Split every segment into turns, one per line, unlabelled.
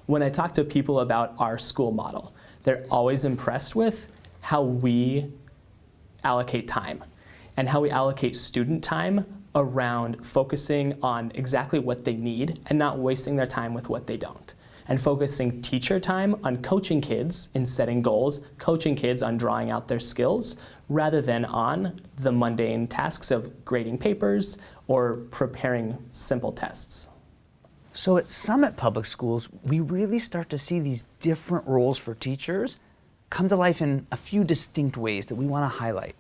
When I talk to people about our school model, they're always impressed with how we allocate time and how we allocate student time around focusing on exactly what they need and not wasting their time with what they don't. And focusing teacher time on coaching kids in setting goals, coaching kids on drawing out their skills, rather than on the mundane tasks of grading papers or preparing simple tests.
So at Summit Public Schools, we really start to see these different roles for teachers come to life in a few distinct ways that we want to highlight.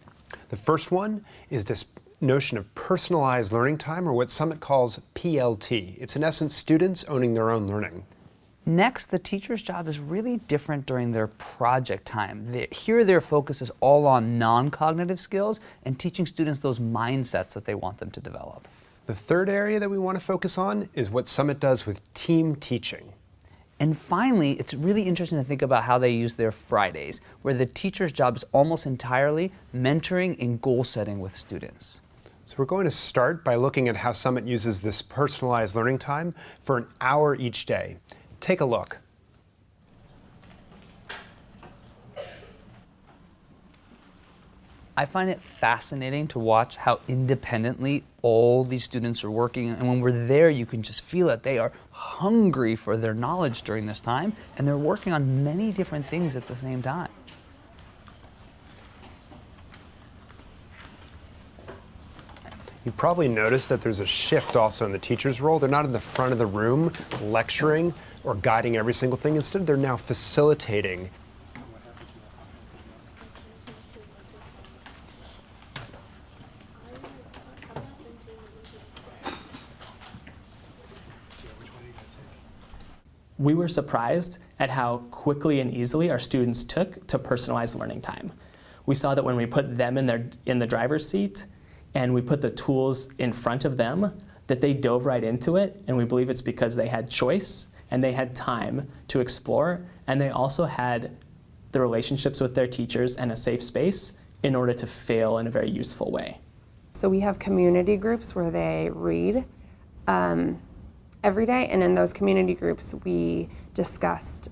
The first one is this notion of personalized learning time, or what Summit calls PLT. It's in essence students owning their own learning.
Next, the teacher's job is really different during their project time. Here their focus is all on non-cognitive skills and teaching students those mindsets that they want them to develop.
The third area that we want to focus on is what Summit does with team teaching.
And finally, it's really interesting to think about how they use their Fridays, where the teacher's job is almost entirely mentoring and goal setting with students.
So we're going to start by looking at how Summit uses this personalized learning time for an hour each day. Take a look.
I find it fascinating to watch how independently all these students are working, and when we're there you can just feel it. They are hungry for their knowledge during this time, and they're working on many different things at the same time.
You probably noticed that there's a shift also in the teacher's role. They're not in the front of the room lecturing or guiding every single thing. Instead, they're now facilitating.
We were surprised at how quickly and easily our students took to personalized learning time. We saw that when we put them in the driver's seat and we put the tools in front of them, that they dove right into it, and we believe it's because they had choice and they had time to explore, and they also had the relationships with their teachers and a safe space in order to fail in a very useful way.
So we have community groups where they read every day, and in those community groups we discussed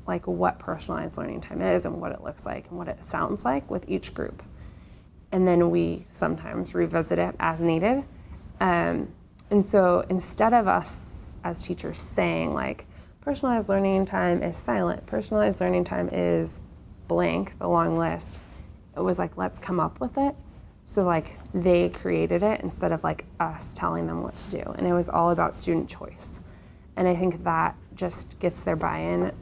like what personalized learning time is and what it looks like and what it sounds like with each group. And then we sometimes revisit it as needed. And so instead of us as teachers saying like, personalized learning time is silent, personalized learning time is blank, the long list, it was like, let's come up with it. So like they created it instead of like us telling them what to do. And it was all about student choice. And I think that just gets their buy-in,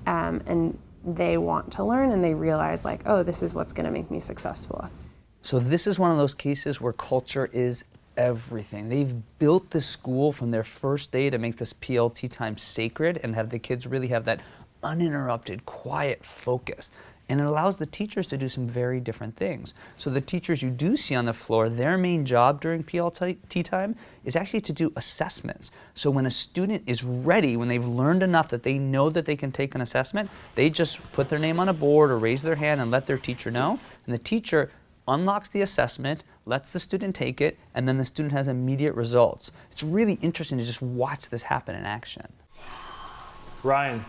and they want to learn and they realize like, oh, this is what's gonna make me successful.
So this is one of those cases where culture is everything. They've built this school from their first day to make this PLT time sacred and have the kids really have that uninterrupted, quiet focus. And it allows the teachers to do some very different things. So the teachers you do see on the floor, their main job during PLT time is actually to do assessments. So when a student is ready, when they've learned enough that they know that they can take an assessment, they just put their name on a board or raise their hand and let their teacher know. And the teacher unlocks the assessment, lets the student take it, and then the student has immediate results. It's really interesting to just watch this happen in action.
Ryan.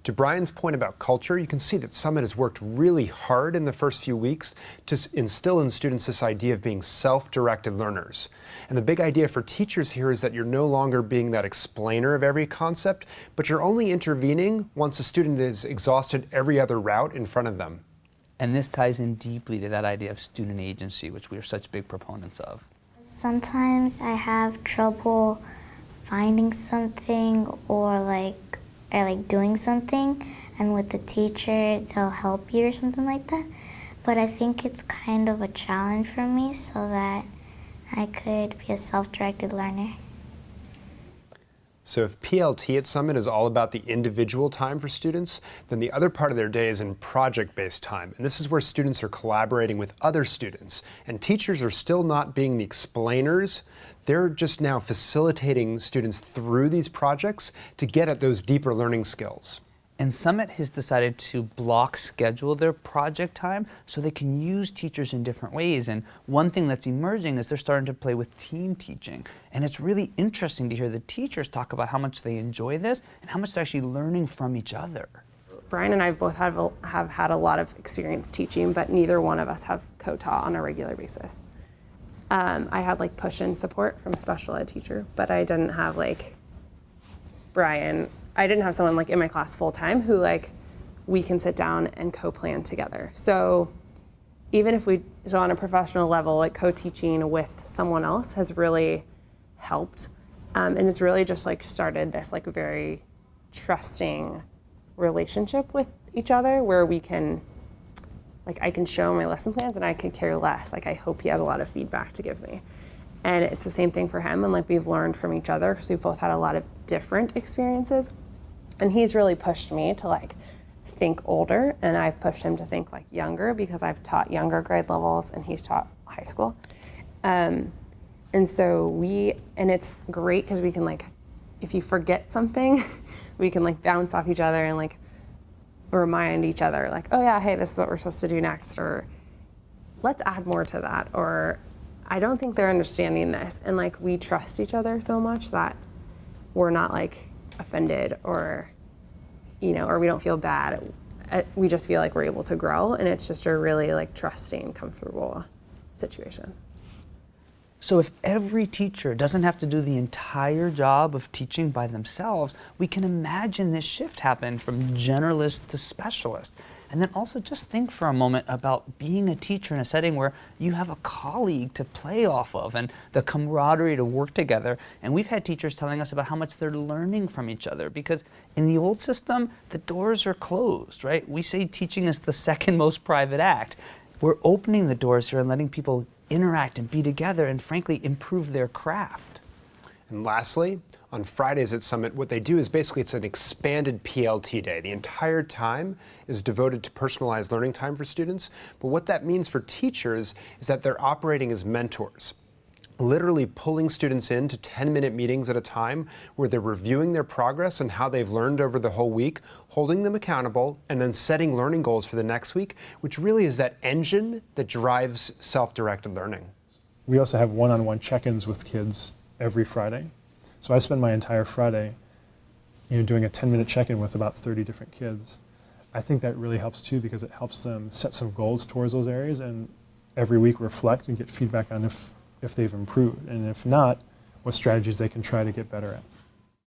To Brian's point about culture, you can see that Summit has worked really hard in the first few weeks to instill in students this idea of being self-directed learners. And the big idea for teachers here is that you're no longer being that explainer of every concept, but you're only intervening once a student has exhausted every other route in front of them.
And this ties in deeply to that idea of student agency, which we are such big proponents of.
Sometimes I have trouble finding something or doing something, and with the teacher they'll help you or something like that. But I think it's kind of a challenge for me so that I could be a self-directed learner.
So if PLT at Summit is all about the individual time for students, then the other part of their day is in project-based time. And this is where students are collaborating with other students. And teachers are still not being the explainers. They're just now facilitating students through these projects to get at those deeper learning skills.
And Summit has decided to block schedule their project time so they can use teachers in different ways. And one thing that's emerging is they're starting to play with team teaching. And it's really interesting to hear the teachers talk about how much they enjoy this and how much they're actually learning from each other.
Brian and I both have had a lot of experience teaching, but neither one of us have co-taught on a regular basis. I had like push-in support from a special ed teacher, but I didn't have like Brian. I didn't have someone like in my class full time who like we can sit down and co-plan together. So even if so on a professional level, like co-teaching with someone else has really helped, and it's really just like started this like very trusting relationship with each other where we can, like I can show my lesson plans and I could care less. Like I hope he has a lot of feedback to give me. And it's the same thing for him, and like we've learned from each other because we've both had a lot of different experiences. And he's really pushed me to like think older, and I've pushed him to think like younger because I've taught younger grade levels and he's taught high school. And so and it's great because we can like, if you forget something, we can like bounce off each other and like remind each other like, oh yeah, hey, this is what we're supposed to do next, or let's add more to that, or I don't think they're understanding this. And like we trust each other so much that we're not like offended or, or we don't feel bad. We just feel like we're able to grow, and it's just a really like trusting, comfortable situation.
So if every teacher doesn't have to do the entire job of teaching by themselves, we can imagine this shift happen from generalist to specialist. And then also just think for a moment about being a teacher in a setting where you have a colleague to play off of and the camaraderie to work together. And we've had teachers telling us about how much they're learning from each other, because in the old system, the doors are closed, right? We say teaching is the second most private act. We're opening the doors here and letting people interact and be together and frankly improve their craft.
And lastly, on Fridays at Summit, what they do is basically it's an expanded PLT day. The entire time is devoted to personalized learning time for students. But what that means for teachers is that they're operating as mentors, literally pulling students into 10-minute meetings at a time where they're reviewing their progress and how they've learned over the whole week, holding them accountable, and then setting learning goals for the next week, which really is that engine that drives self-directed learning.
We also have one-on-one check-ins with kids every Friday. So I spend my entire Friday doing a 10-minute check-in with about 30 different kids. I think that really helps too, because it helps them set some goals towards those areas and every week reflect and get feedback on if they've improved, and if not, what strategies they can try to get better at.